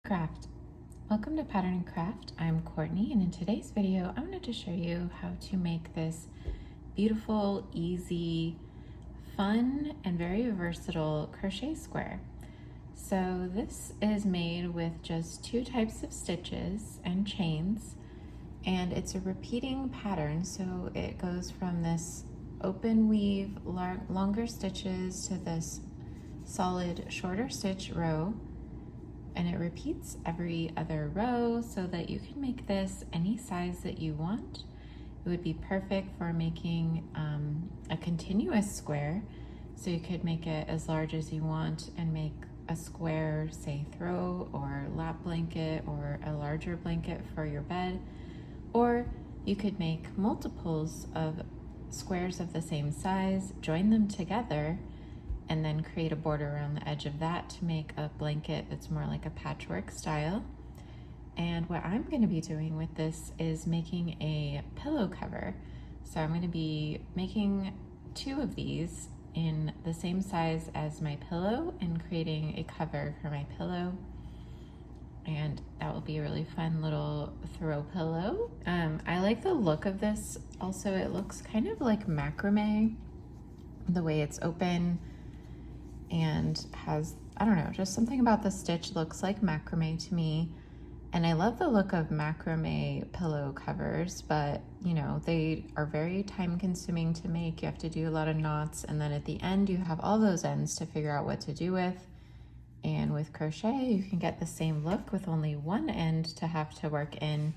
Craft. Welcome to Pattern and Craft. I'm Courtney, and in today's video I wanted to show you how to make this beautiful, easy, fun, and very versatile crochet square. So this is made with just 2 types of stitches and chains, and it's a repeating pattern, so it goes from this open weave longer stitches to this solid shorter stitch row, and it repeats every other row so that you can make this any size that you want. It would be perfect for making a continuous square, so you could make it as large as you want and make a square, say throw or lap blanket or a larger blanket for your bed, or you could make multiples of squares of the same size, join them together, and then create a border around the edge of that to make a blanket that's more like a patchwork style. And what I'm going to be doing with this is making a pillow cover. So I'm going to be making 2 of these in the same size as my pillow and creating a cover for my pillow. And that will be a really fun little throw pillow. I like the look of this. Also, it looks kind of like macrame, the way it's open, and has, I don't know, just something about the stitch looks like macrame to me. And I love the look of macrame pillow covers, but you know, they are very time consuming to make. You have to do a lot of knots, and then at the end you have all those ends to figure out what to do with. And with crochet you can get the same look with only one end to have to work in,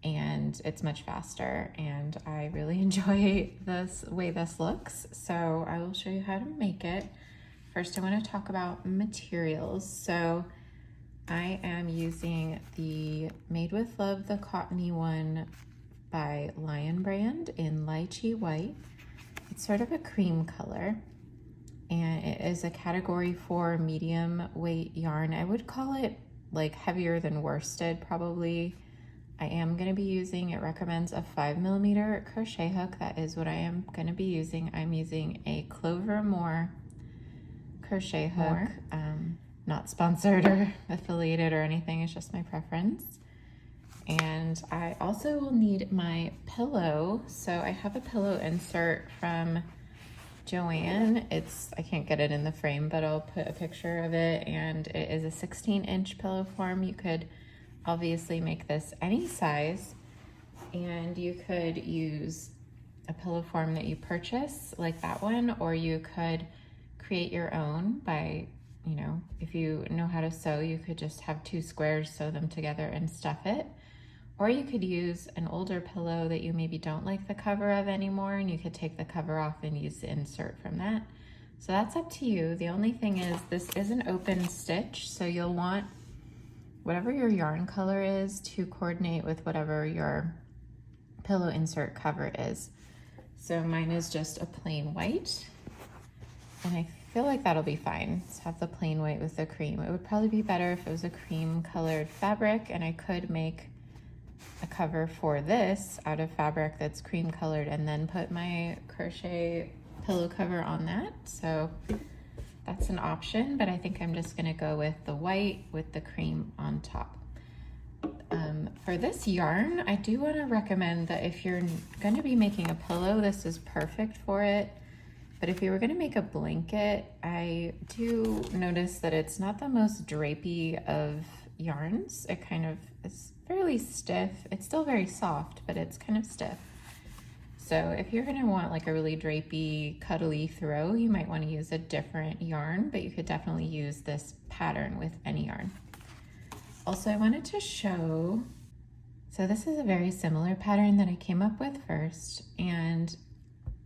and it's much faster, and I really enjoy this way this looks. So I will show you how to make it. First, I want to talk about materials. So I am using the Made with Love, the Cottony one by Lion Brand in Lychee White. It's sort of a cream color, and it is a category 4 medium weight yarn. I would call it like heavier than worsted probably. I am going to be using, it recommends a 5mm crochet hook. That is what I am going to be using. I'm using a Clover Amour crochet hook. Not sponsored or affiliated or anything, it's just my preference. And I also will need my pillow. So I have a pillow insert from Joanne. I can't get it in the frame, but I'll put a picture of it, and it is a 16-inch pillow form. You could obviously make this any size, and you could use a pillow form that you purchase like that one, or you could create your own by, you know, if you know how to sew, you could just have 2 squares, sew them together and stuff it. Or you could use an older pillow that you maybe don't like the cover of anymore, and you could take the cover off and use the insert from that. So that's up to you. The only thing is, this is an open stitch, so you'll want whatever your yarn color is to coordinate with whatever your pillow insert cover is. So mine is just a plain white, and I feel like that'll be fine. Let's have the plain white with the cream. It would probably be better if it was a cream colored fabric, and I could make a cover for this out of fabric that's cream colored and then put my crochet pillow cover on that. So that's an option, but I think I'm just gonna go with the white with the cream on top. For this yarn, I do want to recommend that if you're going to be making a pillow, this is perfect for it. But if you were going to make a blanket, I do notice that it's not the most drapey of yarns. It kind of is fairly stiff. It's still very soft, but it's kind of stiff. So if you're going to want like a really drapey, cuddly throw, you might want to use a different yarn, but you could definitely use this pattern with any yarn. Also, I wanted to show, so this is a very similar pattern that I came up with first, and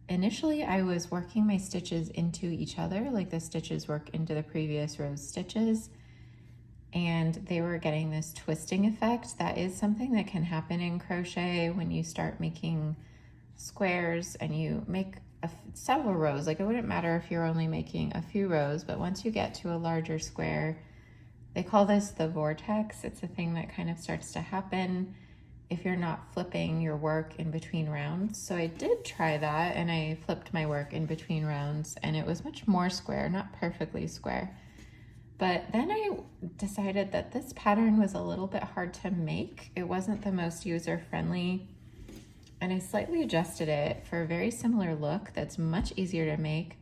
initially I was working my stitches into each other, like the stitches work into the previous row's stitches, and they were getting this twisting effect. That is something that can happen in crochet when you start making squares and you make several rows. Like, it wouldn't matter if you're only making a few rows, but once you get to a larger square, they call this the vortex. It's a thing that kind of starts to happen if you're not flipping your work in between rounds. So I did try that, and I flipped my work in between rounds, and it was much more square, not perfectly square, But then I decided that this pattern was a little bit hard to make. It wasn't the most user-friendly, and I slightly adjusted it for a very similar look that's much easier to make.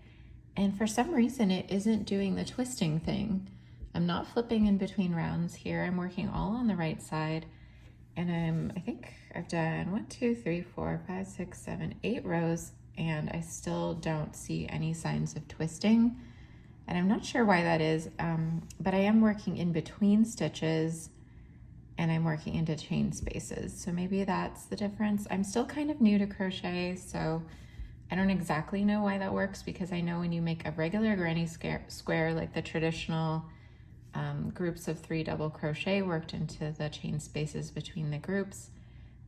And for some reason, it isn't doing the twisting thing. I'm not flipping in between rounds here. I'm working all on the right side. And I think I've done 1, 2, 3, 4, 5, 6, 7, 8 rows, and I still don't see any signs of twisting. And I'm not sure why that is, but I am working in between stitches and I'm working into chain spaces. So maybe that's the difference. I'm still kind of new to crochet, so I don't exactly know why that works, because I know when you make a regular granny square, like the traditional groups of 3 double crochet worked into the chain spaces between the groups,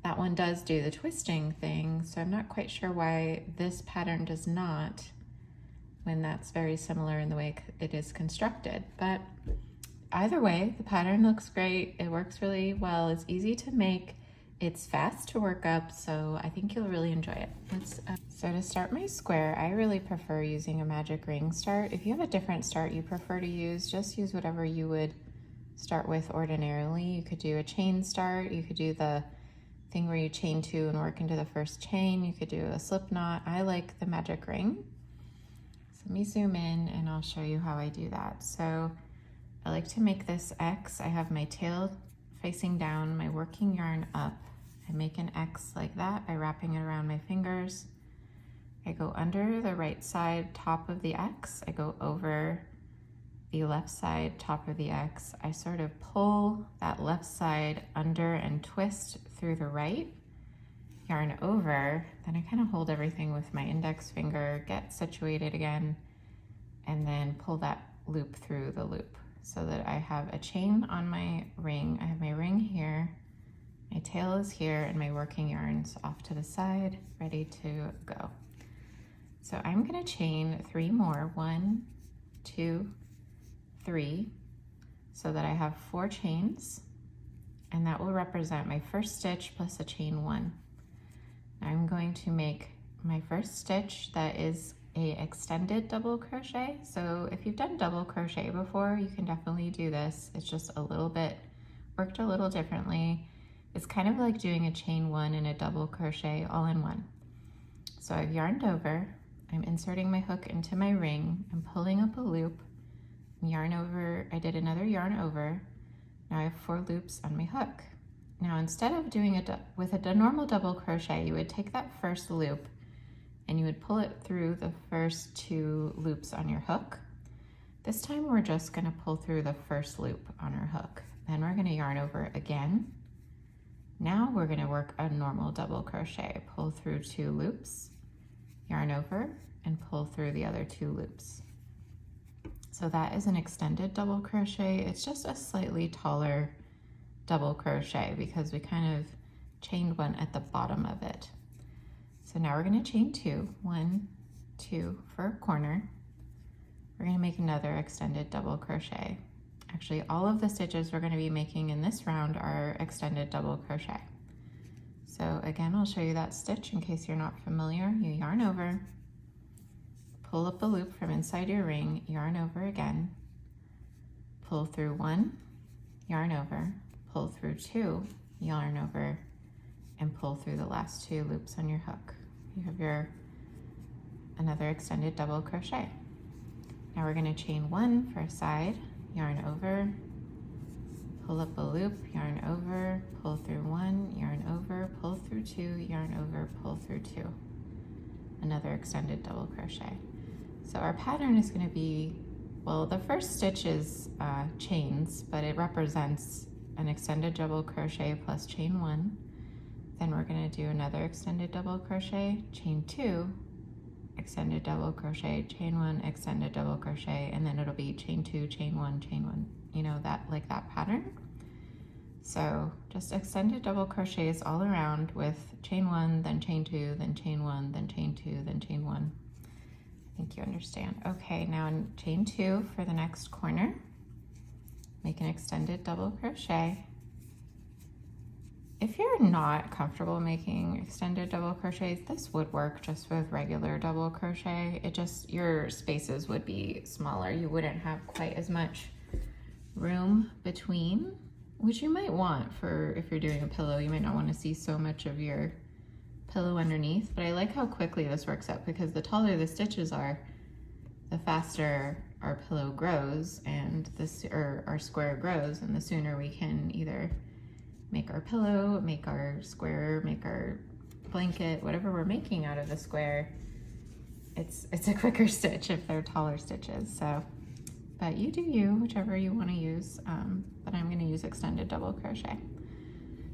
that one does do the twisting thing. So I'm not quite sure why this pattern does not, when that's very similar in the way it is constructed. But either way, the pattern looks great. It works really well. It's easy to make. It's fast to work up, so I think you'll really enjoy it. So to start my square, I really prefer using a magic ring start. If you have a different start you prefer to use, just use whatever you would start with ordinarily. You could do a chain start. You could do the thing where you chain 2 and work into the first chain. You could do a slip knot. I like the magic ring. So let me zoom in and I'll show you how I do that. So I like to make this X. I have my tail facing down, my working yarn up. I make an X like that by wrapping it around my fingers. I go under the right side top of the X. I go over the left side top of the X. I sort of pull that left side under and twist through the right, yarn over, then I kind of hold everything with my index finger, get situated again, and then pull that loop through the loop so that I have a chain on my ring. I have my ring here, my tail is here, and my working yarn's off to the side, ready to go. So I'm gonna chain 3 more, 1, 2, 3, so that I have 4 chains, and that will represent my first stitch plus a chain 1. Now I'm going to make my first stitch that is a extended double crochet. So if you've done double crochet before, you can definitely do this. It's just a little bit, worked a little differently. It's kind of like doing a chain 1 and a double crochet all in one. So I've yarned over, I'm inserting my hook into my ring, I'm pulling up a loop, yarn over, I did another yarn over. Now I have 4 loops on my hook. Now instead of doing it with a normal double crochet, you would take that first loop and you would pull it through the first 2 loops on your hook. This time we're just gonna pull through the first loop on our hook. Then we're gonna yarn over again. Now we're gonna work a normal double crochet. Pull through 2 loops, yarn over, and pull through the other 2 loops. So that is an extended double crochet. It's just a slightly taller double crochet because we kind of chained one at the bottom of it. So now we're gonna chain 2, 1, 2 for a corner. We're gonna make another extended double crochet. Actually, all of the stitches we're gonna be making in this round are extended double crochet. So again, I'll show you that stitch in case you're not familiar. You yarn over, pull up a loop from inside your ring, yarn over again, pull through 1, yarn over, pull through 2, yarn over, and pull through the last 2 loops on your hook. You have your another extended double crochet. Now we're going to chain 1 for a side, yarn over, pull up a loop, yarn over, pull through 1, yarn over, pull through 2, yarn over, pull through 2. Another extended double crochet. So our pattern is going to be, well, the first stitch is chains, but it represents an extended double crochet plus chain 1. Then we're going to do another extended double crochet, chain 2, extended double crochet, chain 1, extended double crochet, and then it'll be chain 2, chain 1, you know, that like that pattern. So just extended double crochets all around with chain 1, then chain 2, then chain 1, then chain 2, then chain 1. I think you understand. Okay, now chain 2 for the next corner. Make an extended double crochet. If you're not comfortable making extended double crochets, this would work just with regular double crochet. It just, your spaces would be smaller. You wouldn't have quite as much room between, which you might want for if you're doing a pillow. You might not want to see so much of your pillow underneath, but I like how quickly this works out because the taller the stitches are, the faster our pillow grows and our square grows, and the sooner we can either make our pillow, make our square, make our blanket, whatever we're making out of the square. It's a quicker stitch if they're taller stitches. So, but you do you, whichever you want to use, but I'm going to use extended double crochet.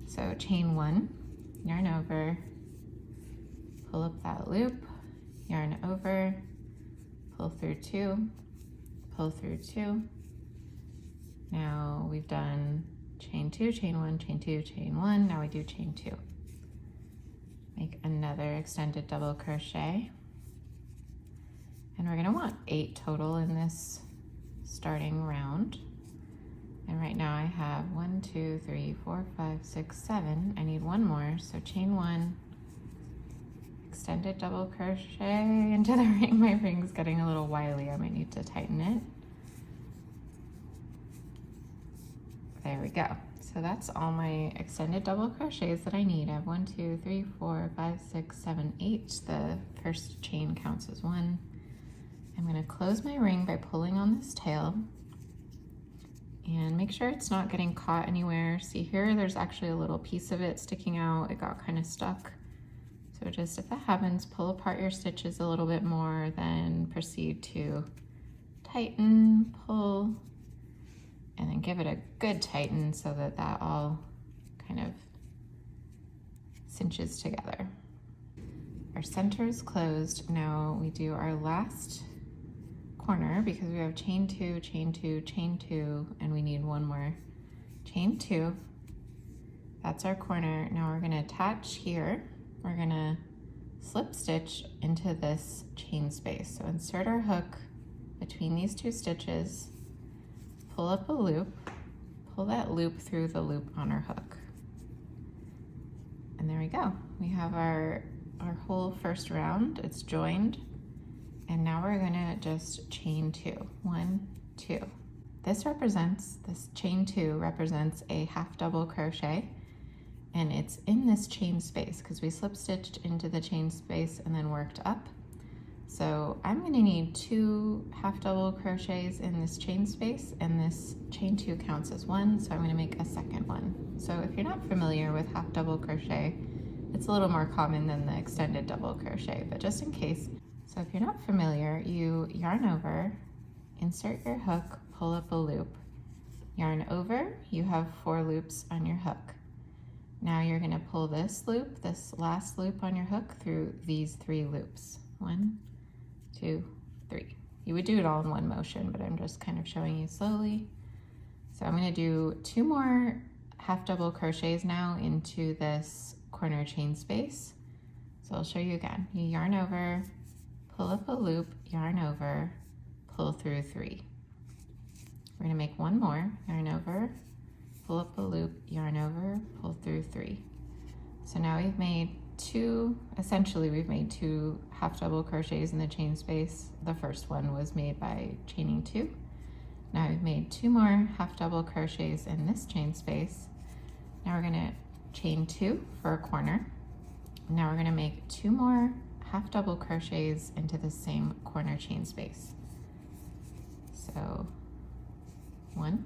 So chain 1, yarn over, pull up that loop, yarn over, pull through 2, pull through 2. Now we've done chain 2, chain 1, chain 2, chain 1. Now we do chain 2. Make another extended double crochet. And we're going to want 8 total in this starting round. And right now I have 1, 2, 3, 4, 5, 6, 7. I need one more. So chain 1, extended double crochet into the ring. My ring's getting a little wily. I might need to tighten it. There we go. So that's all my extended double crochets that I need. I have 1, 2, 3, 4, 5, 6, 7, 8. The first chain counts as 1. I'm going to close my ring by pulling on this tail and make sure it's not getting caught anywhere. See here, there's actually a little piece of it sticking out. It got kind of stuck. So just if that happens, pull apart your stitches a little bit more, then proceed to tighten, pull, and then give it a good tighten so that that all kind of cinches together. Our center is closed. Now we do our last corner because we have chain 2, chain 2, chain 2, and we need one more. Chain 2, that's our corner. Now we're gonna attach here. We're gonna slip stitch into this chain space. So insert our hook between these 2 stitches, pull up a loop, pull that loop through the loop on our hook. And there we go. We have our whole first round, it's joined. And now we're gonna just chain 2, 1, 2. This chain 2 represents a half double crochet, and it's in this chain space because we slip stitched into the chain space and then worked up. So I'm gonna need 2 half double crochets in this chain space, and this chain 2 counts as 1, so I'm gonna make a second one. So if you're not familiar with half double crochet, it's a little more common than the extended double crochet, but just in case. So if you're not familiar, you yarn over, insert your hook, pull up a loop, yarn over, you have 4 loops on your hook. Now you're gonna pull this loop, this last loop on your hook through these 3 loops. 1, 2, 3. You would do it all in one motion, but I'm just kind of showing you slowly. So I'm gonna do 2 more half double crochets now into this corner chain space. So I'll show you again. You yarn over, pull up a loop, yarn over, pull through 3. We're gonna make one more, yarn over, pull up a loop, yarn over, pull through 3. So now we've made 2, essentially we've made 2 half double crochets in the chain space. The first one was made by chaining 2. Now we've made 2 more half double crochets in this chain space. Now we're gonna chain 2 for a corner. Now we're gonna make 2 more half double crochets into the same corner chain space. So 1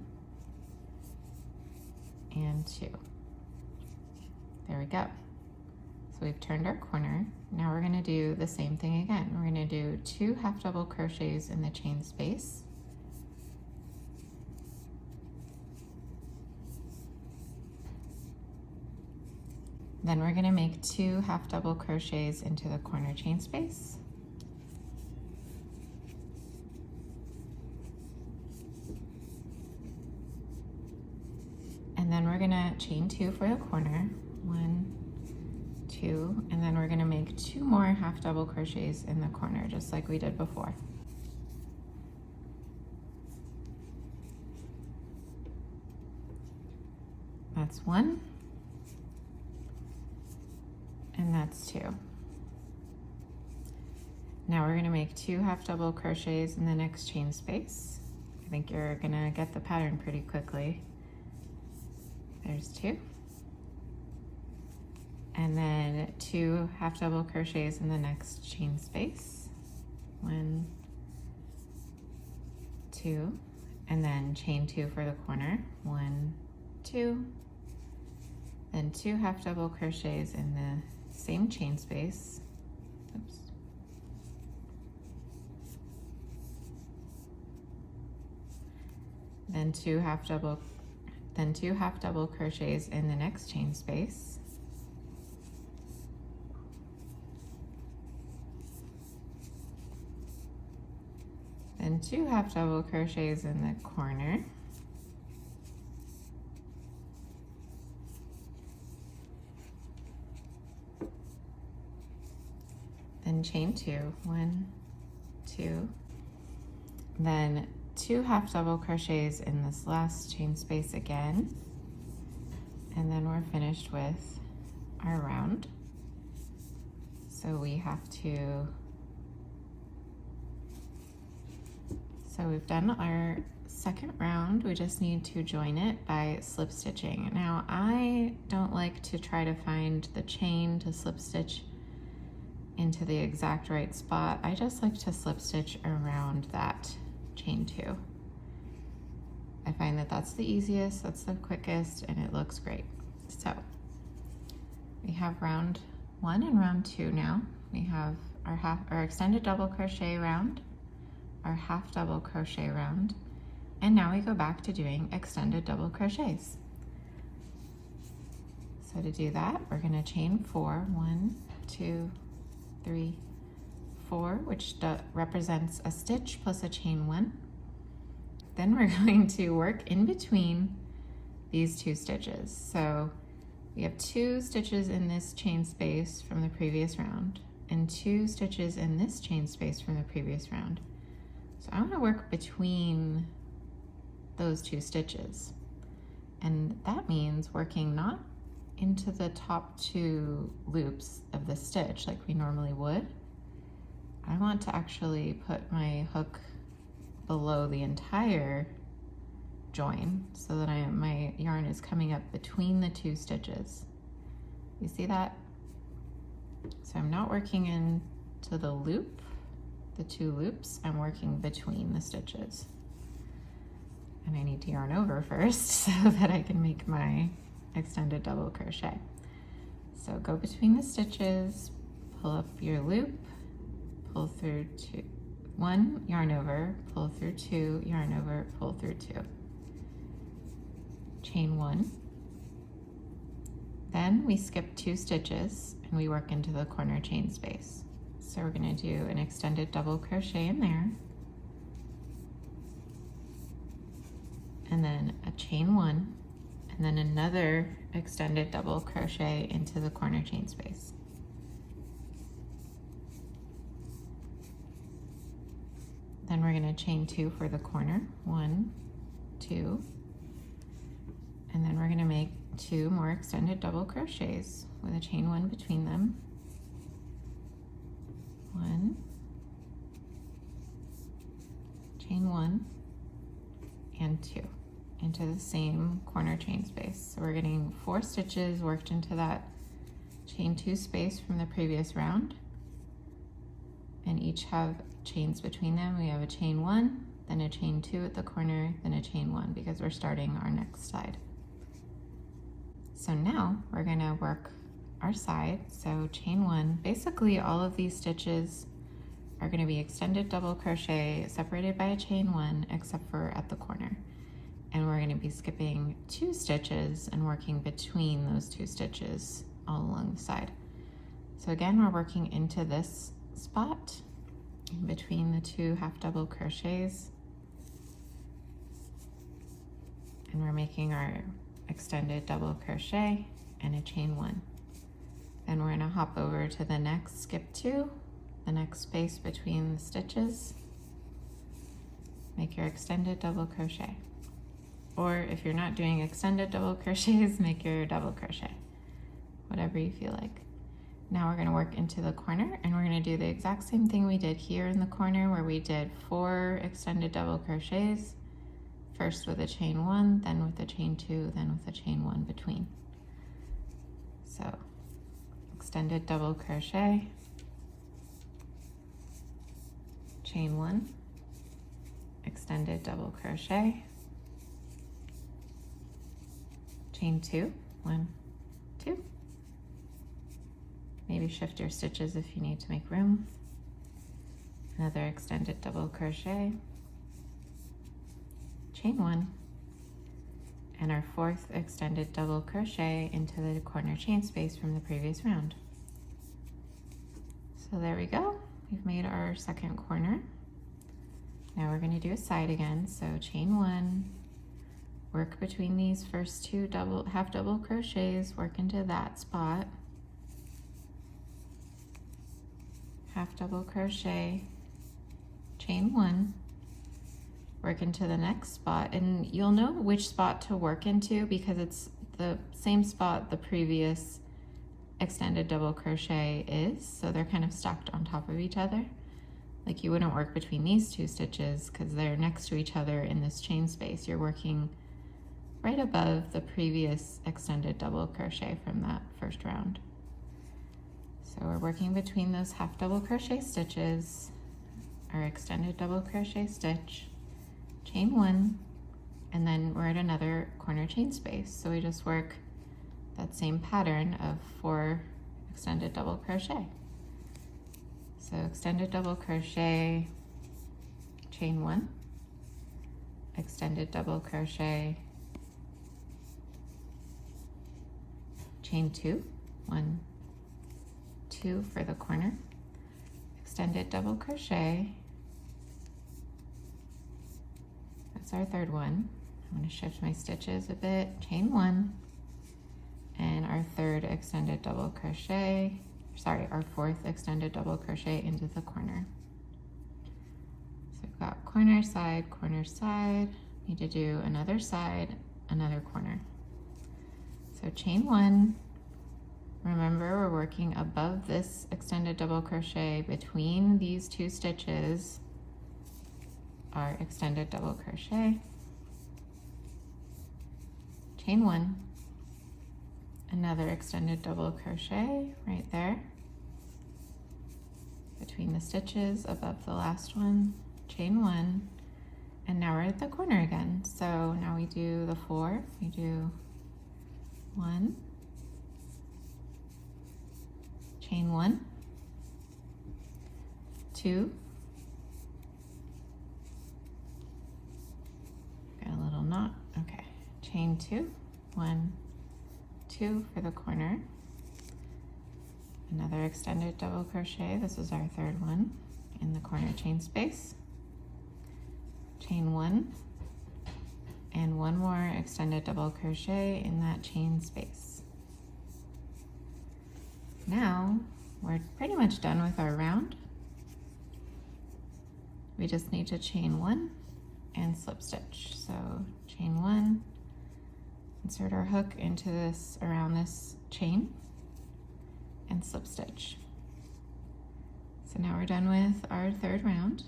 and 2. There we go. So we've turned our corner. Now we're gonna do the same thing again. We're gonna do 2 half double crochets in the chain space. Then we're gonna make 2 half double crochets into the corner chain space. And then we're gonna chain 2 for the corner. 1, 2, and then we're gonna make 2 more half double crochets in the corner, just like we did before. That's 1. And that's 2. Now we're going to make 2 half double crochets in the next chain space. I think you're gonna get the pattern pretty quickly. There's 2. And then 2 half double crochets in the next chain space. 1, 2, and then chain 2 for the corner. 1, 2, then 2 half double crochets in the same chain space. Oops. Then 2 half double crochets in the next chain space. Then 2 half double crochets in the corner. Then chain 2, 1, 2. Then 2 half double crochets in this last chain space again. And then we're finished with our round. So we have to, so we've done our second round. We just need to join it by slip stitching. Now I don't like to try to find the chain to slip stitch into the exact right spot. I just like to slip stitch around that chain 2. I find that that's the easiest, that's the quickest, and it looks great. So we have round 1 and round 2 now. We have our extended double crochet round, our half double crochet round, and now we go back to doing extended double crochets. So to do that, we're going to chain 4, 1, 2, 3, 4, which represents a stitch plus a chain 1. Then we're going to work in between these 2 stitches. So we have 2 stitches in this chain space from the previous round and 2 stitches in this chain space from the previous round. So I want to work between those 2 stitches. And that means working not into the top 2 loops of the stitch like we normally would. I want to actually put my hook below the entire join so that my yarn is coming up between the 2 stitches. You see that? So I'm not working into the loop, the 2 loops, I'm working between the stitches. And I need to yarn over first so that I can make my extended double crochet. So go between the stitches, pull up your loop, pull through 2, 1, yarn over, pull through 2, yarn over, pull through 2. Chain 1. Then we skip 2 stitches and we work into the corner chain space. So we're going to do an extended double crochet in there, and then a chain 1, and then another extended double crochet into the corner chain space. Then we're going to chain 2 for the corner, 1, 2, and then we're going to make 2 more extended double crochets with a chain 1 between them. 1, chain 1, and 2 into the same corner chain space. So we're getting 4 stitches worked into that chain 2 space from the previous round, and each have chains between them. We have a chain 1, then a chain 2 at the corner, then a chain 1 because we're starting our next side. So now we're going to work our side. So chain 1, basically all of these stitches are going to be extended double crochet separated by a chain 1 except for at the corner. And we're going to be skipping 2 stitches and working between those 2 stitches all along the side. So again, we're working into this spot in between the 2 half double crochets, and we're making our extended double crochet and a chain 1. Then we're going to hop over to the next skip 2, the next space between the stitches, make your extended double crochet. Or if you're not doing extended double crochets, make your double crochet, whatever you feel like. Now we're going to work into the corner, and we're going to do the exact same thing we did here in the corner where we did 4 extended double crochets first with a chain 1, then with a chain 2, then with a chain 1 between. So extended double crochet, chain 1, extended double crochet, chain 2, 1, 2. Maybe shift your stitches if you need to make room. Another extended double crochet, chain 1, and our 4th extended double crochet into the corner chain space from the previous round. So there we go. We've made our second corner. Now we're going to do a side again. So chain 1, work between these first 2 half double crochets, work into that spot, half double crochet, chain 1, work into the next spot, and you'll know which spot to work into because it's the same spot the previous extended double crochet is, so they're kind of stacked on top of each other. Like you wouldn't work between these 2 stitches because they're next to each other in this chain space. You're working right above the previous extended double crochet from that first round. So we're working between those half double crochet stitches, our extended double crochet stitch, chain 1, and then we're at another corner chain space. So we just work that same pattern of 4 extended double crochet. So extended double crochet, chain 1, extended double crochet, chain 2, 1, 2 for the corner, extended double crochet. That's our third one. I'm going to shift my stitches a bit, chain 1, and our third extended double crochet, sorry, our 4th extended double crochet into the corner. So we've got corner, side, need to do another side, another corner. So chain 1, remember we're working above this extended double crochet between these 2 stitches, our extended double crochet, chain 1, another extended double crochet right there between the stitches above the last one, chain 1, and now we're at the corner again. So now we do the 4, we do 1, chain 1, 2, got a little knot, okay, chain 2, 1, 2 for the corner, another extended double crochet, this is our third one in the corner chain space, chain 1, and one more extended double crochet in that chain space. Now we're pretty much done with our round. We just need to chain 1 and slip stitch. So chain 1, insert our hook into this, around this chain, and slip stitch. So now we're done with our third round.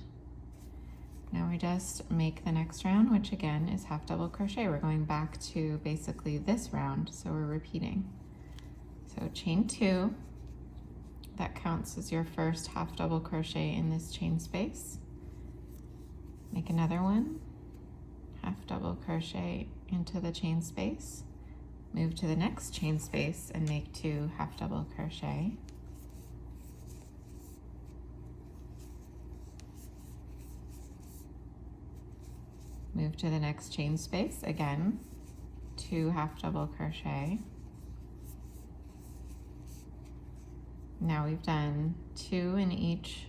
Now we just make the next round, which again is half double crochet. We're going back to basically this round, so we're repeating. So chain 2, that counts as your first half double crochet in this chain space. Make another one, half double crochet into the chain space, move to the next chain space and make 2 half double crochet. Move to the next chain space, again, 2 half double crochet. Now we've done 2 in each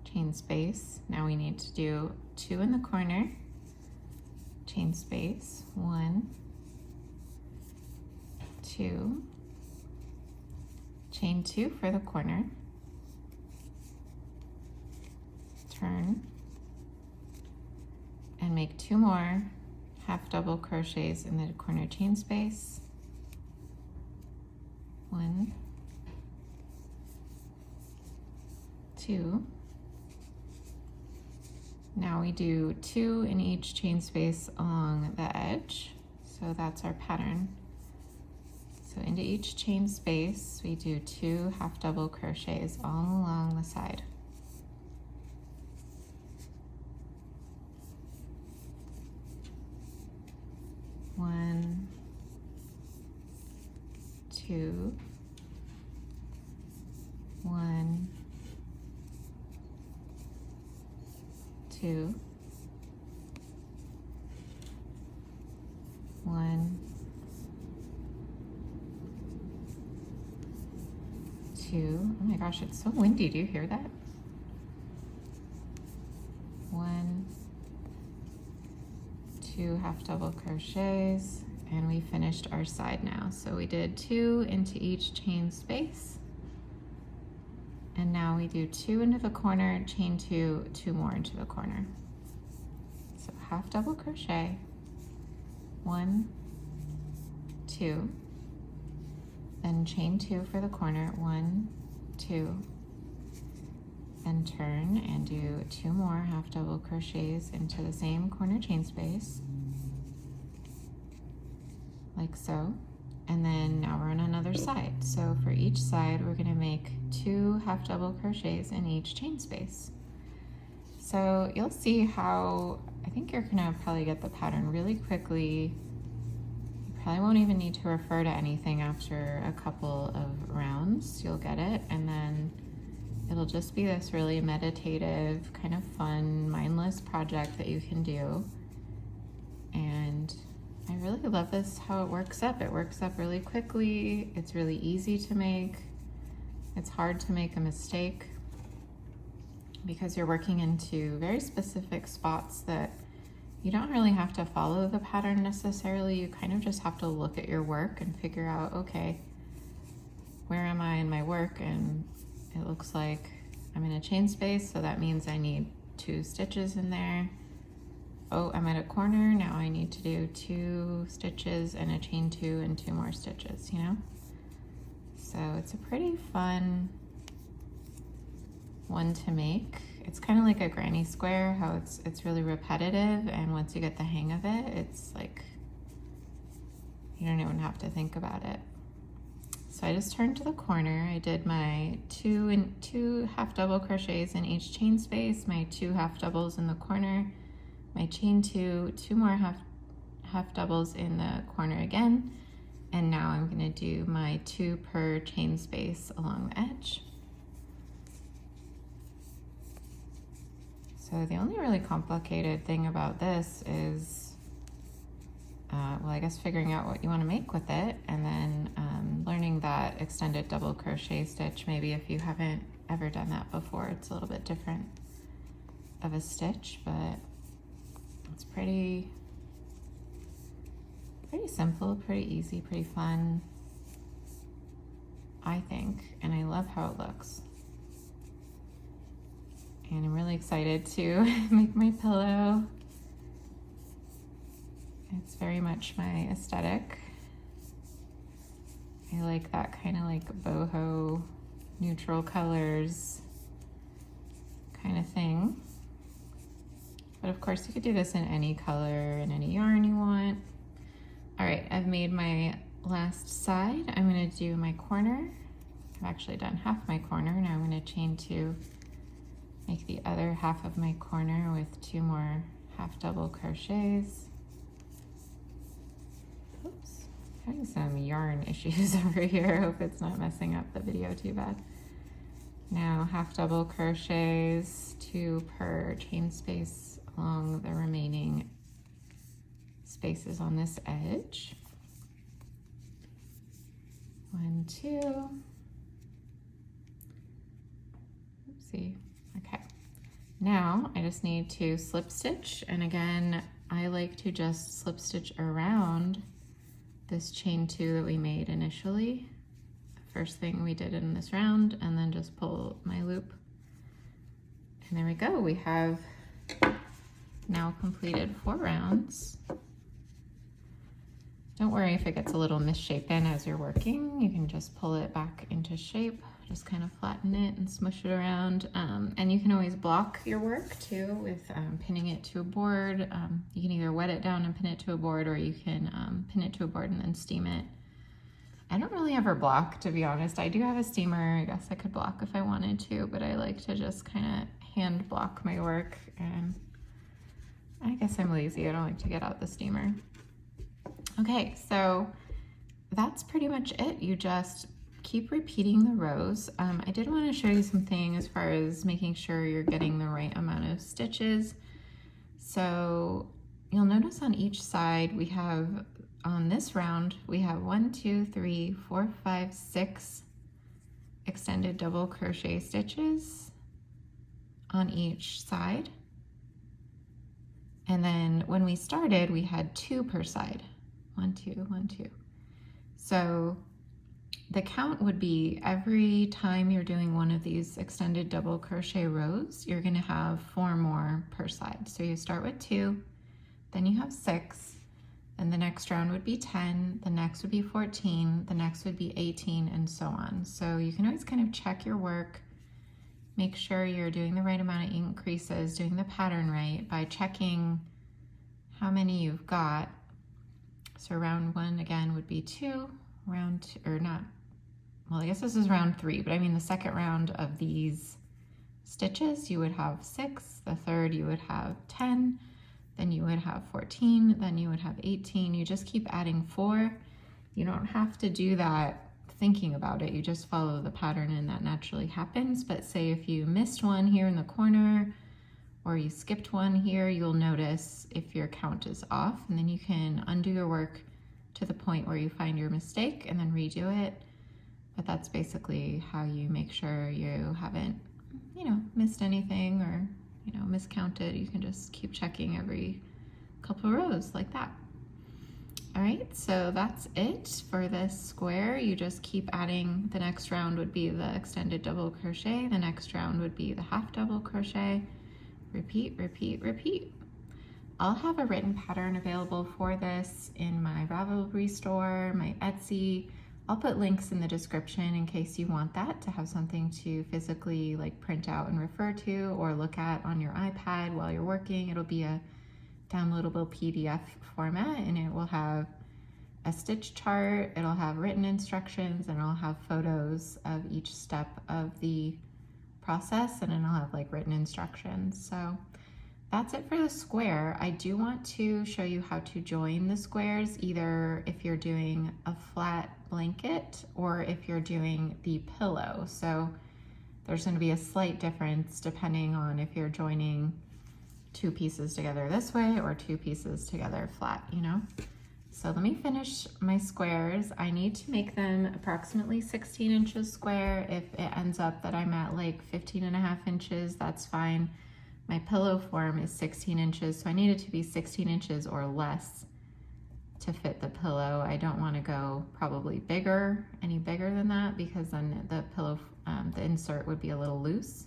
chain space. Now we need to do 2 in the corner, chain space, 1, 2, chain 2 for the corner, turn, and make 2 more half double crochets in the corner chain space, 1, 2, Now we do 2 in each chain space along the edge. So that's our pattern. So into each chain space, we do 2 half double crochets all along the side. One, 2, 1, 2, 1, 2. Oh my gosh, it's so windy. Do you hear that? 1, 2 half double crochets, and we finished our side now. So we did 2 into each chain space, and now we do 2 into the corner, chain 2, 2 more into the corner. So half double crochet, 1, 2, then chain 2 for the corner, 1, 2, then turn and do 2 more half double crochets into the same corner chain space, like so. And then now we're on another side. So for each side, we're gonna make 2 half double crochets in each chain space. So you'll see how, I think you're gonna probably get the pattern really quickly. You probably won't even need to refer to anything after a couple of rounds. You'll get it, and then it'll just be this really meditative, kind of fun, mindless project that you can do. And I really love this, how it works up. It works up really quickly. It's really easy to make. It's hard to make a mistake because you're working into very specific spots that you don't really have to follow the pattern necessarily. You kind of just have to look at your work and figure out, okay, where am I in my work? And it looks like I'm in a chain space, so that means I need 2 stitches in there. Oh, I'm at a corner, now I need to do 2 stitches and a chain 2 and 2 more stitches, you know? So it's a pretty fun one to make. It's kind of like a granny square, how it's really repetitive, and once you get the hang of it, it's like you don't even have to think about it. So I just turned to the corner. I did my 2 half double crochets in each chain space, my 2 half doubles in the corner, my chain 2, 2 more half doubles in the corner again, and now I'm gonna do my 2 per chain space along the edge. So the only really complicated thing about this is, well, I guess figuring out what you want to make with it, and then learning that extended double crochet stitch. Maybe if you haven't ever done that before, it's a little bit different of a stitch, but it's pretty simple, pretty easy, pretty fun, I think, and I love how it looks. And I'm really excited to make my pillow. It's very much my aesthetic. I like that kind of like boho, neutral colors kind of thing. But of course you could do this in any color and any yarn you want. All right, I've made my last side. I'm gonna do my corner. I've actually done half my corner. Now I'm gonna chain 2, make the other half of my corner with 2 more half double crochets. Oops, having some yarn issues over here. I hope it's not messing up the video too bad. Now half double crochets, 2 per chain space along the remaining spaces on this edge. 1, 2. Oopsie. Okay. Now I just need to slip stitch, and again, I like to just slip stitch around this chain 2 that we made initially. The first thing we did in this round, and then just pull my loop. And there we go. We have now completed 4 rounds. Don't worry if it gets a little misshapen as you're working. You can just pull it back into shape. just kind of flatten it and smush it around. And you can always block your work too with pinning it to a board. You can either wet it down and pin it to a board, or you can pin it to a board and then steam it. I don't really ever block, to be honest. I do have a steamer. I guess I could block if I wanted to, but I like to just kind of hand block my work, and I guess I'm lazy. I don't like to get out the steamer. Okay, so that's pretty much it. You just keep repeating the rows. I did want to show you something as far as making sure you're getting the right amount of stitches. So you'll notice on each side we have, on this round, we have 1, 2, 3, 4, 5, 6 extended double crochet stitches on each side. And then when we started, we had 2 per side. 1, 2, 1, 2. So the count would be every time you're doing one of these extended double crochet rows, you're going to have 4 more per side. So you start with 2, then you have 6, and the next round would be 10, the next would be 14, the next would be 18, and so on. So you can always kind of check your work, make sure you're doing the right amount of increases, doing the pattern right by checking how many you've got. So round 1 again would be 2, round 2, or not, well, I guess this is round 3, but I mean the second round of these stitches, you would have 6, the third you would have 10, then you would have 14, then you would have 18. You just keep adding 4. You don't have to do that thinking about it. You just follow the pattern and that naturally happens. But say if you missed one here in the corner, or you skipped one here, you'll notice if your count is off, and then you can undo your work to the point where you find your mistake and then redo it. But that's basically how you make sure you haven't, you know, missed anything or, you know, miscounted. You can just keep checking every couple rows like that. All right, so that's it for this square. You just keep adding. The next round would be the extended double crochet. The next round would be the half double crochet. Repeat, repeat, repeat. I'll have a written pattern available for this in my Ravelry store, my Etsy. I'll put links in the description in case you want that, to have something to physically like print out and refer to or look at on your iPad while you're working. It'll be a downloadable PDF format, and it will have a stitch chart, it'll have written instructions, and it'll have photos of each step of the process, and then I'll have like written instructions. So that's it for the square. I do want to show you how to join the squares, either if you're doing a flat blanket or if you're doing the pillow. So there's going to be a slight difference depending on if you're joining 2 pieces together this way or 2 pieces together flat, you know? So let me finish my squares. I need to make them approximately 16 inches square. If it ends up that I'm at like 15.5 inches, that's fine. My pillow form is 16 inches, so I need it to be 16 inches or less to fit the pillow. I don't want to go probably bigger, any bigger than that, because then the pillow, the insert would be a little loose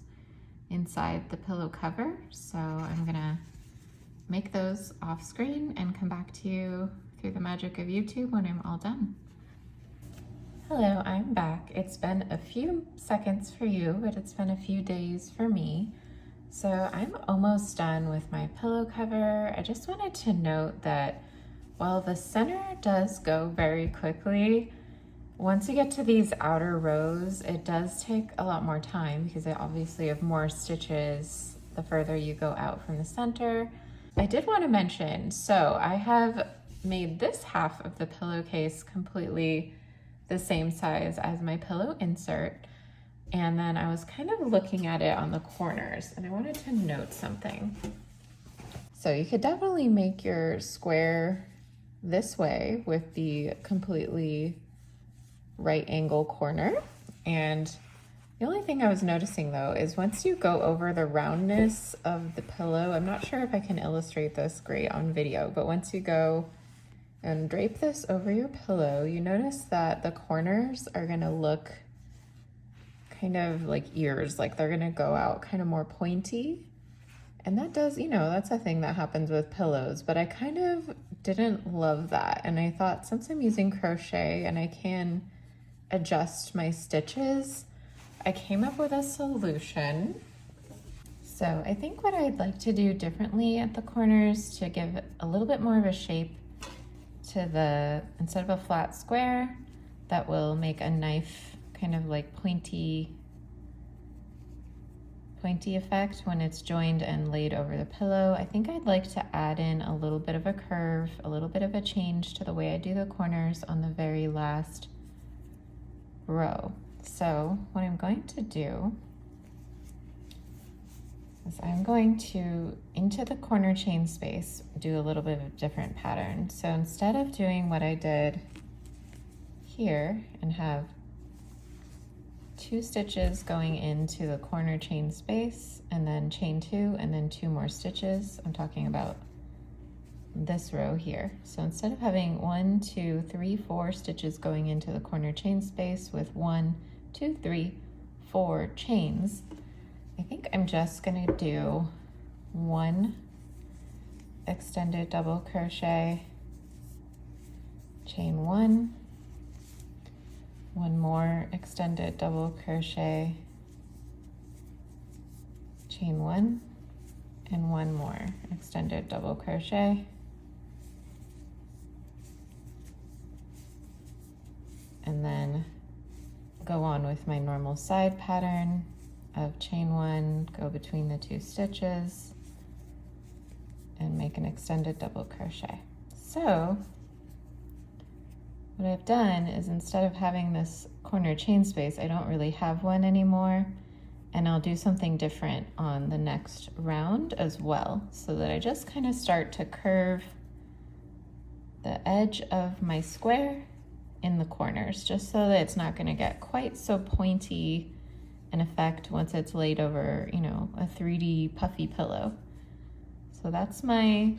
inside the pillow cover. So I'm gonna make those off screen and come back to you through the magic of YouTube when I'm all done. Hello, I'm back. It's been a few seconds for you, but it's been a few days for me. So I'm almost done with my pillow cover. I just wanted to note that while the center does go very quickly, once you get to these outer rows, it does take a lot more time because they obviously have more stitches the further you go out from the center. I did want to mention, so I have made this half of the pillowcase completely the same size as my pillow insert. And then I was kind of looking at it on the corners, and I wanted to note something. So you could definitely make your square this way with the completely right angle corner. And the only thing I was noticing though is once you go over the roundness of the pillow, I'm not sure if I can illustrate this great on video, but once you go and drape this over your pillow, you notice that the corners are gonna look kind of like ears, like they're gonna go out kind of more pointy. And that does, you know, that's a thing that happens with pillows, but I kind of didn't love that. And I thought, since I'm using crochet and I can adjust my stitches, I came up with a solution. So I think what I'd like to do differently at the corners to give a little bit more of a shape to the, instead of a flat square, that will make a knife kind of like pointy effect when it's joined and laid over the pillow. I think I'd like to add in a little bit of a curve, a little bit of a change to the way I do the corners on the very last row. So what I'm going to do is I'm going to, into the corner chain space, do a little bit of a different pattern. So instead of doing what I did here and have 2 stitches going into the corner chain space and then chain 2 and then 2 more stitches, I'm talking about this row here. So instead of having 1, 2, 3, 4 stitches going into the corner chain space with 1, 2, 3, 4 chains, I think I'm just gonna do 1 extended double crochet, chain 1, 1 more extended double crochet, chain 1, and 1 more extended double crochet, and then go on with my normal side pattern of chain 1, go between the 2 stitches, and make an extended double crochet. So what I've done is, instead of having this corner chain space, I don't really have one anymore, and I'll do something different on the next round as well, so that I just kind of start to curve the edge of my square in the corners, just so that it's not going to get quite so pointy an effect once it's laid over, you know, a 3D puffy pillow. So that's my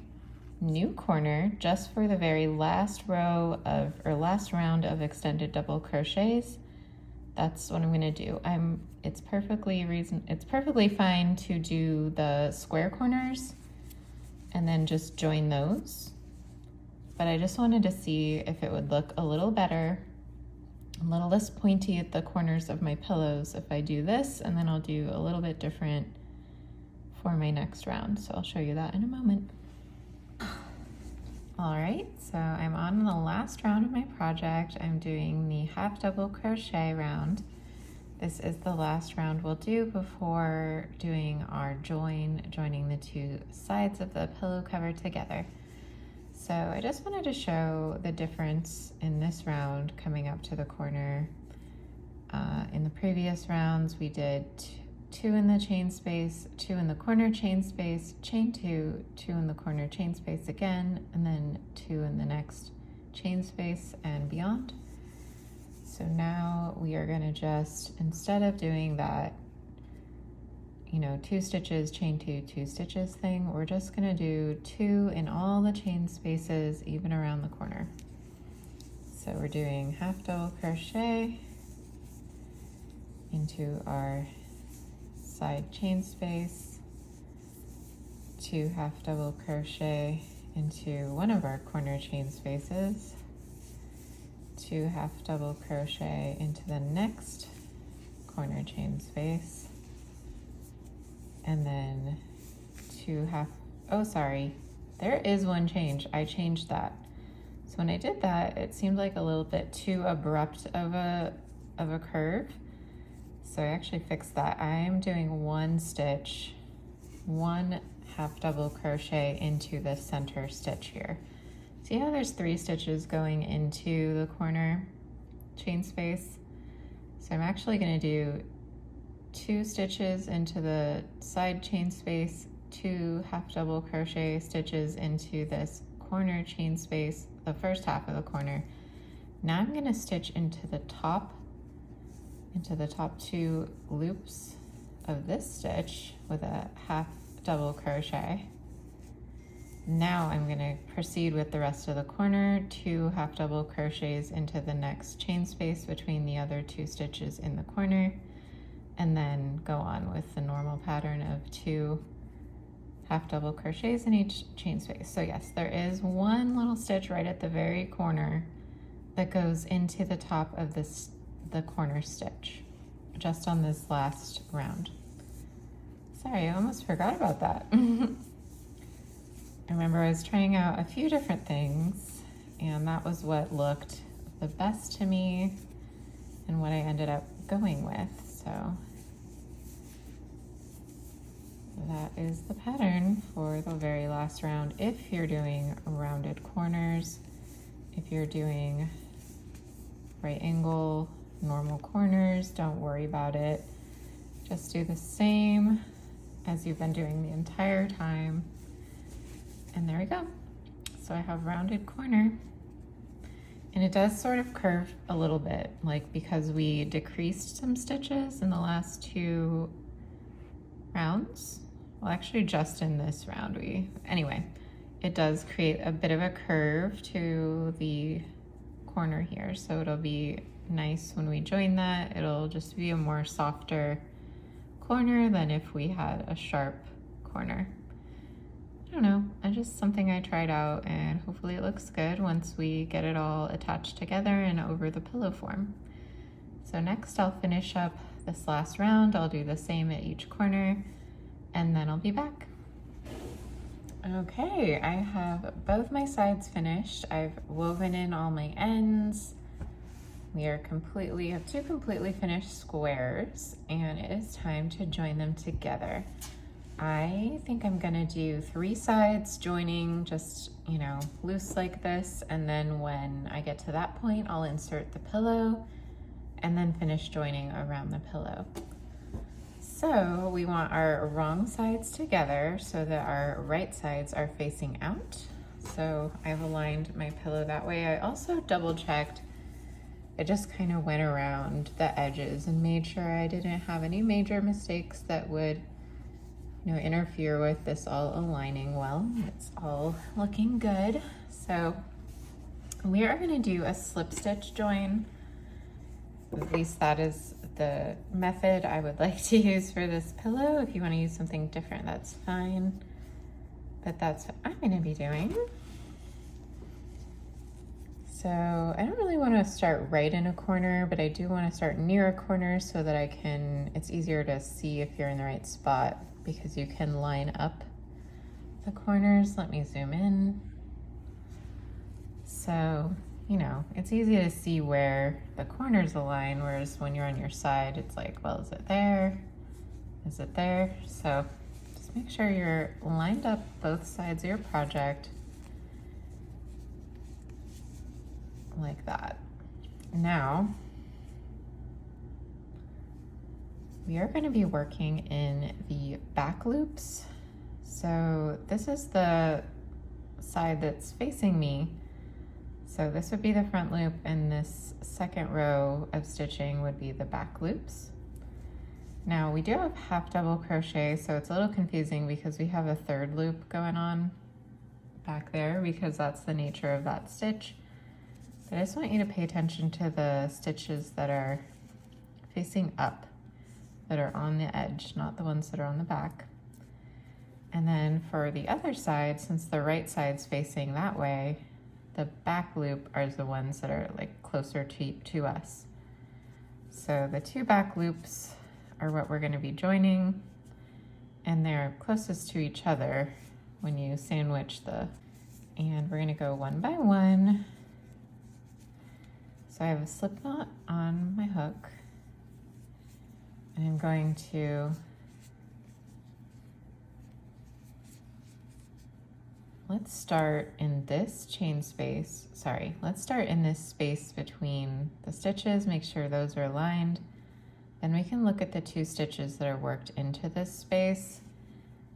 new corner just for the very last row of, or last round of extended double crochets. That's what I'm going to do. It's perfectly fine to do the square corners and then just join those, but I just wanted to see if it would look a little better, a little less pointy at the corners of my pillows if I do this, and then I'll do a little bit different for my next round. So I'll show you that in a moment. All right, so I'm on the last round of my project. I'm doing the half double crochet round. This is the last round we'll do before doing our joining the 2 sides of the pillow cover together. So I just wanted to show the difference in this round coming up to the corner. In the previous rounds, we did 2 in the chain space, 2 in the corner chain space, chain 2, 2 in the corner chain space again, and then 2 in the next chain space and beyond. So now we are going to just, instead of doing that, you know, 2 stitches, chain 2, 2 stitches thing, we're just going to do 2 in all the chain spaces, even around the corner. So we're doing half double crochet into our side chain space, 2 half double crochet into one of our corner chain spaces, 2 half double crochet into the next corner chain space, and then 2 half, oh sorry, there is one change. I changed that. So when I did that, it seemed like a little bit too abrupt of a curve. So I actually fixed that. I'm doing 1 stitch, 1 half double crochet into the center stitch here. See how there's 3 stitches going into the corner chain space? So I'm actually going to do 2 stitches into the side chain space, 2 half double crochet stitches into this corner chain space, the first half of the corner. Now I'm going to stitch into the top 2 loops of this stitch with a half double crochet. Now I'm going to proceed with the rest of the corner, 2 half double crochets into the next chain space between the other 2 stitches in the corner, and then go on with the normal pattern of 2 half double crochets in each chain space. So yes, there is one little stitch right at the very corner that goes into the top of the corner stitch. just on this last round. Sorry, I almost forgot about that. I remember I was trying out a few different things, and that was what looked the best to me and what I ended up going with. So that is the pattern for the very last round. If you're doing rounded corners, if you're doing right angle, normal corners, don't worry about it. Just do the same as you've been doing the entire time. And there we go. So I have rounded corner. And it does sort of curve a little bit, like because we decreased some stitches in the last 2 rounds. Well, actually just in this round anyway, it does create a bit of a curve to the corner here. So it'll be nice when we join that. It'll just be a more softer corner than if we had a sharp corner. I don't know, it's just something I tried out, and hopefully it looks good once we get it all attached together and over the pillow form. So next I'll finish up this last round. I'll do the same at each corner, and then I'll be back. Okay, I have both my sides finished. I've woven in all my ends. We have 2 completely finished squares, and it is time to join them together. I think I'm gonna do 3 sides joining just, you know, loose like this, and then when I get to that point, I'll insert the pillow and then finish joining around the pillow. So we want our wrong sides together so that our right sides are facing out. So I've aligned my pillow that way. I also double checked. I just kind of went around the edges and made sure I didn't have any major mistakes that would, you know, interfere with this all aligning well. It's all looking good. So we are going to do a slip stitch join. At least that is the method I would like to use for this pillow. If you want to use something different, that's fine. But that's what I'm going to be doing. So I don't really want to start right in a corner, but I do want to start near a corner so that it's easier to see if you're in the right spot, because you can line up the corners. Let me zoom in. So, you know, it's easy to see where the corners align, whereas when you're on your side, it's like, well, is it there? Is it there? So just make sure you're lined up both sides of your project like that. Now, we are going to be working in the back loops. So this is the side that's facing me. So this would be the front loop, and this second row of stitching would be the back loops. Now we do have half double crochet, so it's a little confusing because we have a third loop going on back there because that's the nature of that stitch. But I just want you to pay attention to the stitches that are facing up, that are on the edge, not the ones that are on the back. And then for the other side, since the right side's facing that way, the back loop are the ones that are like closer to us. So the 2 back loops are what we're going to be joining, and they're closest to each other when you sandwich and we're going to go one by one. So I have a slip knot on my hook, and I'm going to let's start in this chain space. Let's start in this space between the stitches, make sure those are aligned. Then we can look at the 2 stitches that are worked into this space,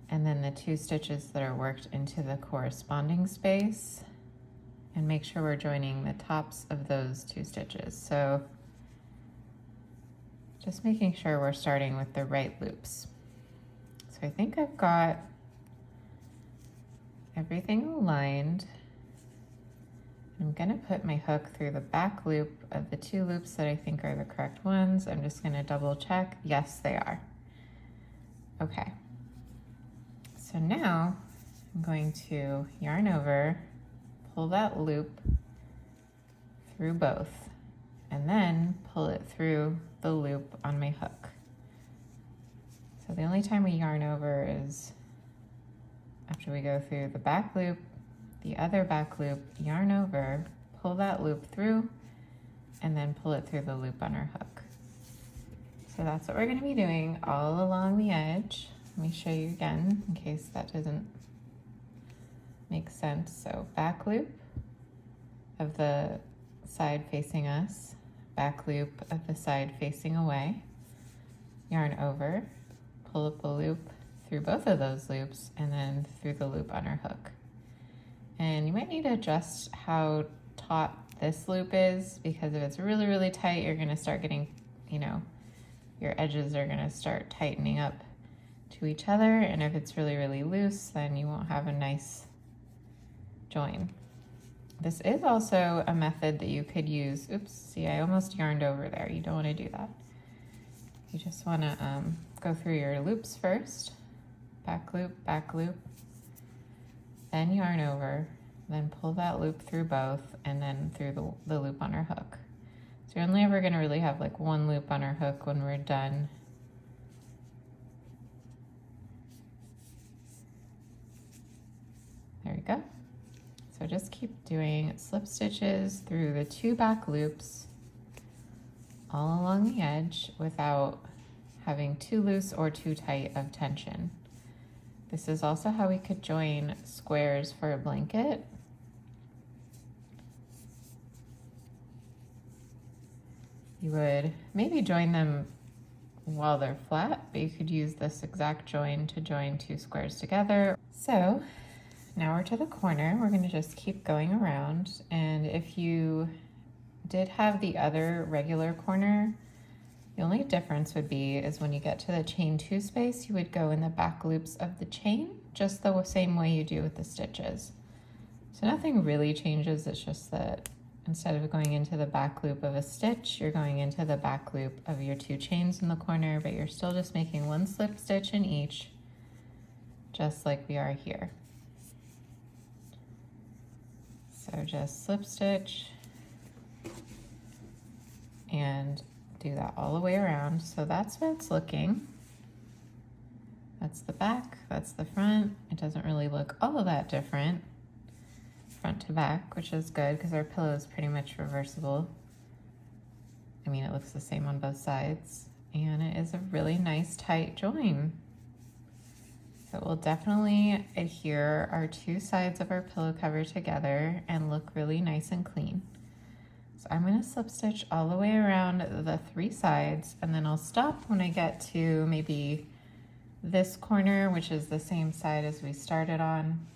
and then the 2 stitches that are worked into the corresponding space, and make sure we're joining the tops of those 2 stitches. So just making sure we're starting with the right loops. So I think I've got everything aligned. I'm gonna put my hook through the back loop of the 2 loops that I think are the correct ones. I'm just gonna double check. Yes, they are. Okay. So now I'm going to yarn over, pull that loop through both. and then pull it through the loop on my hook. So the only time we yarn over is after we go through the back loop, the other back loop, yarn over, pull that loop through, and then pull it through the loop on our hook. So that's what we're going to be doing all along the edge. Let me show you again in case that doesn't make sense. So back loop of the side facing us, back loop of the side facing away, yarn over, pull up a loop through both of those loops, and then through the loop on our hook. And you might need to adjust how taut this loop is, because if it's really, really tight, you're gonna start getting, your edges are gonna start tightening up to each other. And if it's really, really loose, then you won't have a nice join. This is also a method that you could use. Oops, see, I almost yarned over there. You don't wanna do that. You just wanna go through your loops first, back loop, then yarn over, then pull that loop through both, and then through the loop on our hook. So you're only ever gonna really have like one loop on our hook when we're done. There we go. So just keep doing slip stitches through the 2 back loops all along the edge without having too loose or too tight of tension. This is also how we could join squares for a blanket. You would maybe join them while they're flat, but you could use this exact join to join 2 squares together. So now we're to the corner. We're going to just keep going around, and if you did have the other regular corner, the only difference would be is when you get to the chain 2 space, you would go in the back loops of the chain, just the same way you do with the stitches. So nothing really changes, it's just that instead of going into the back loop of a stitch, you're going into the back loop of your 2 chains in the corner, but you're still just making 1 slip stitch in each, just like we are here. So just slip stitch and do that all the way around. So that's what it's looking. That's the back, that's the front. It doesn't really look all of that different front to back, which is good because our pillow is pretty much reversible. I mean, it looks the same on both sides, and it is a really nice tight join. So it will definitely adhere our 2 sides of our pillow cover together and look really nice and clean. So I'm going to slip stitch all the way around the 3 sides, and then I'll stop when I get to maybe this corner, which is the same side as we started on.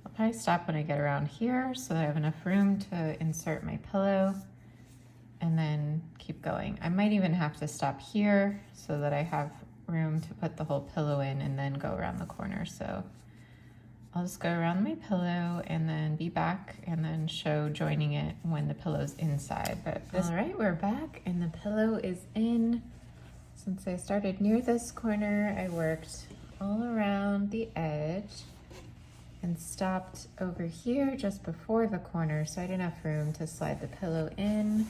I'll probably stop when I get around here so that I have enough room to insert my pillow, and then keep going. I might even have to stop here so that I have room to put the whole pillow in and then go around the corner. So I'll just go around my pillow and then be back and then show joining it when the pillow's inside. All right, we're back and the pillow is in. Since I started near this corner, I worked all around the edge and stopped over here just before the corner, so I had enough room to slide the pillow in.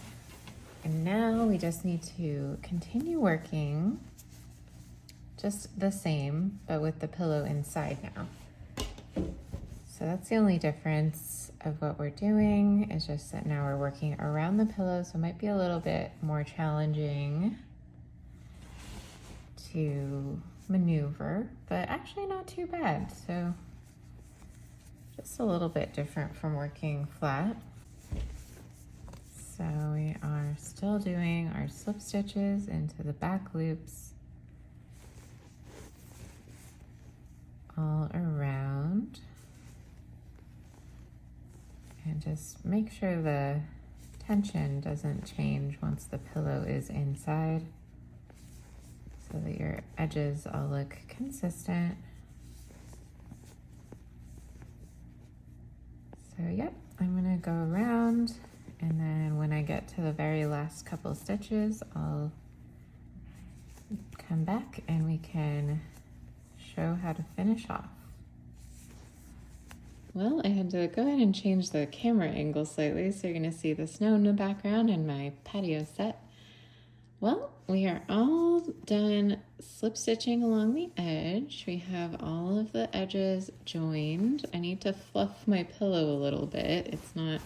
And now we just need to continue working just the same, but with the pillow inside now. So that's the only difference of what we're doing, is just that now we're working around the pillow, so it might be a little bit more challenging to maneuver, but actually not too bad. So just a little bit different from working flat. So we are still doing our slip stitches into the back loops all around, and just make sure the tension doesn't change once the pillow is inside, so that your edges all look consistent. So yep, I'm gonna go around, and then when I get to the very last couple stitches, I'll come back and we can show how to finish off. Well, I had to go ahead and change the camera angle slightly, so you're going to see the snow in the background and my patio set. Well, we are all done slip stitching along the edge. We have all of the edges joined. I need to fluff my pillow a little bit. It's not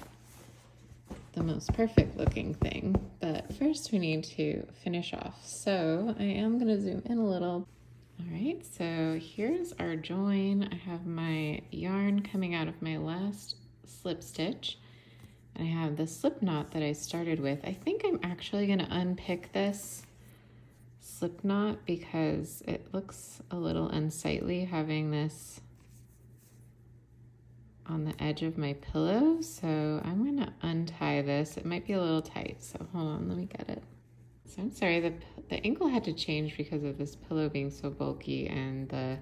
the most perfect looking thing, but first we need to finish off. So I am going to zoom in a little. All right, so here's our join. I have my yarn coming out of my last slip stitch, and I have the slip knot that I started with. I think I'm actually going to unpick this slip knot because it looks a little unsightly having this on the edge of my pillow. So I'm going to untie this. It might be a little tight, so hold on, let me get it. So I'm sorry, the angle had to change because of this pillow being so bulky, and the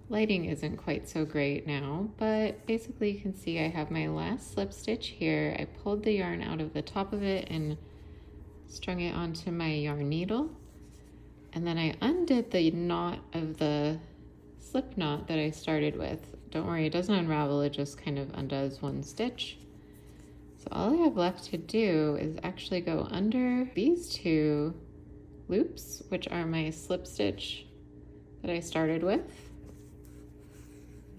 lighting isn't quite so great now, but basically you can see I have my last slip stitch here. I pulled the yarn out of the top of it and strung it onto my yarn needle, and then I undid the knot of the slip knot that I started with. Don't worry, it doesn't unravel, it just kind of undoes one stitch. So all I have left to do is actually go under these two loops, which are my slip stitch that I started with.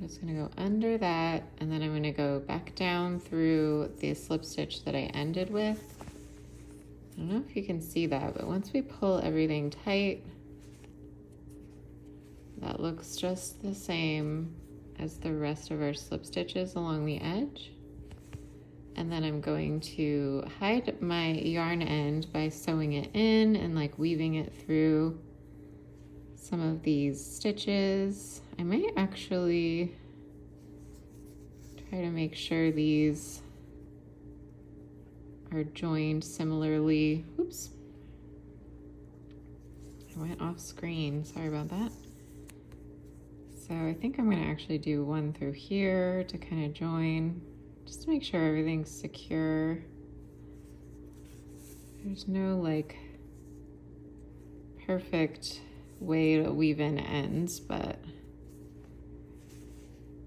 I'm just gonna go under that, and then I'm gonna go back down through the slip stitch that I ended with. I don't know if you can see that, but once we pull everything tight, that looks just the same as the rest of our slip stitches along the edge. And then I'm going to hide my yarn end by sewing it in and like weaving it through some of these stitches. I might actually try to make sure these are joined similarly. Oops, I went off screen, sorry about that. So I think I'm gonna actually do one through here to kind of join, just to make sure everything's secure. There's no like perfect way to weave in ends, but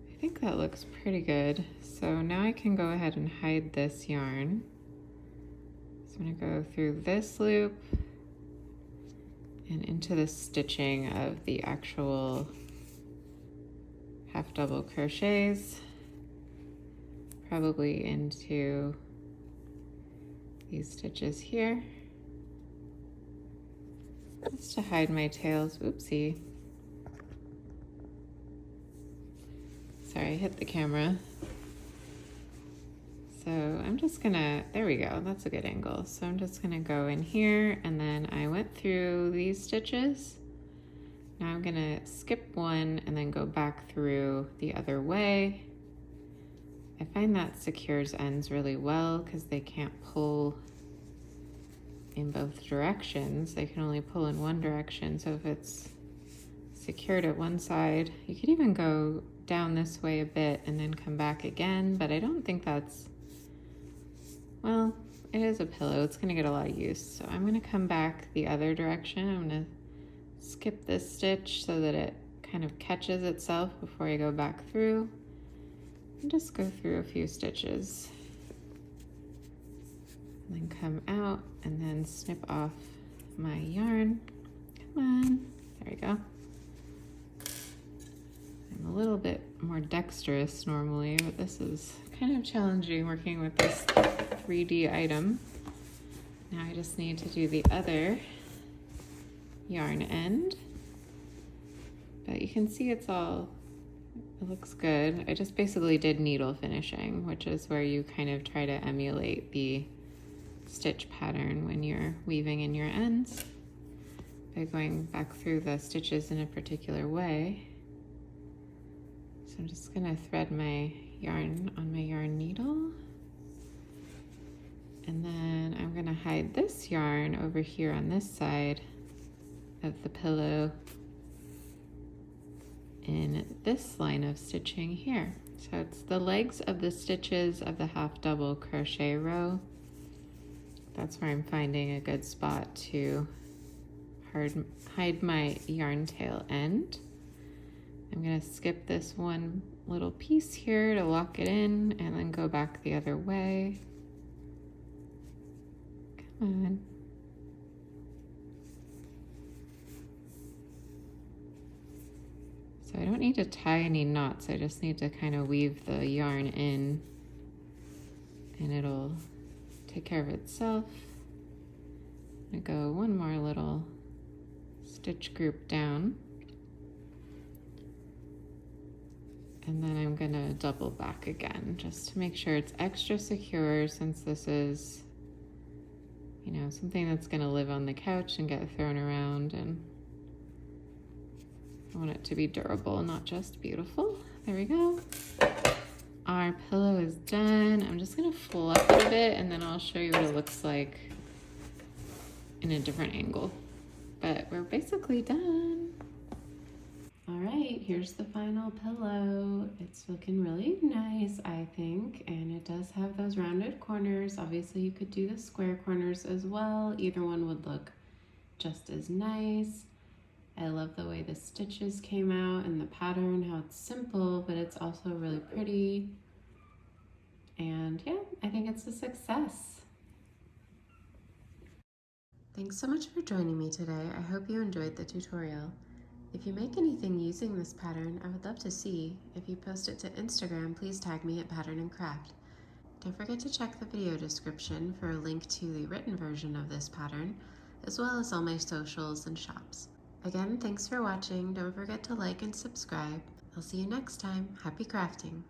I think that looks pretty good. So now I can go ahead and hide this yarn. So I'm gonna go through this loop and into the stitching of the actual half double crochets, probably into these stitches here. Just to hide my tails. Oopsie. Sorry, I hit the camera. So I'm just gonna, there we go, that's a good angle. So I'm just gonna go in here, and then I went through these stitches. Now I'm gonna skip one and then go back through the other way. I find that secures ends really well because they can't pull in both directions. They can only pull in one direction. So if it's secured at one side, you could even go down this way a bit and then come back again, but I don't think that's, well, it is a pillow. It's gonna get a lot of use. So I'm gonna come back the other direction. I'm gonna skip this stitch so that it kind of catches itself before I go back through, and just go through a few stitches and then come out and then snip off my yarn. Come on, there we go. I'm a little bit more dexterous normally, but this is kind of challenging working with this 3D item. Now I just need to do the other yarn end, but you can see it's all, it looks good. I just basically did needle finishing, which is where you kind of try to emulate the stitch pattern when you're weaving in your ends by going back through the stitches in a particular way. So I'm just gonna thread my yarn on my yarn needle, and then I'm gonna hide this yarn over here on this side of the pillow in this line of stitching here. So it's the legs of the stitches of the half double crochet row. That's where I'm finding a good spot to hide my yarn tail end. I'm gonna skip this one little piece here to lock it in and then go back the other way. Come on. So I don't need to tie any knots, I just need to kind of weave the yarn in and it'll take care of itself. I'm gonna go one more little stitch group down. And then I'm gonna double back again just to make sure it's extra secure, since this is, you know, something that's gonna live on the couch and get thrown around, and I want it to be durable, not just beautiful. There we go. Our pillow is done. I'm just gonna fluff it a bit and then I'll show you what it looks like in a different angle. But we're basically done. All right, here's the final pillow. It's looking really nice, I think, and it does have those rounded corners. Obviously, you could do the square corners as well. Either one would look just as nice. I love the way the stitches came out and the pattern, how it's simple, but it's also really pretty. And yeah, I think it's a success. Thanks so much for joining me today. I hope you enjoyed the tutorial. If you make anything using this pattern, I would love to see. If you post it to Instagram, please tag me at Pattern and Craft. Don't forget to check the video description for a link to the written version of this pattern, as well as all my socials and shops. Again, thanks for watching. Don't forget to like and subscribe. I'll see you next time. Happy crafting!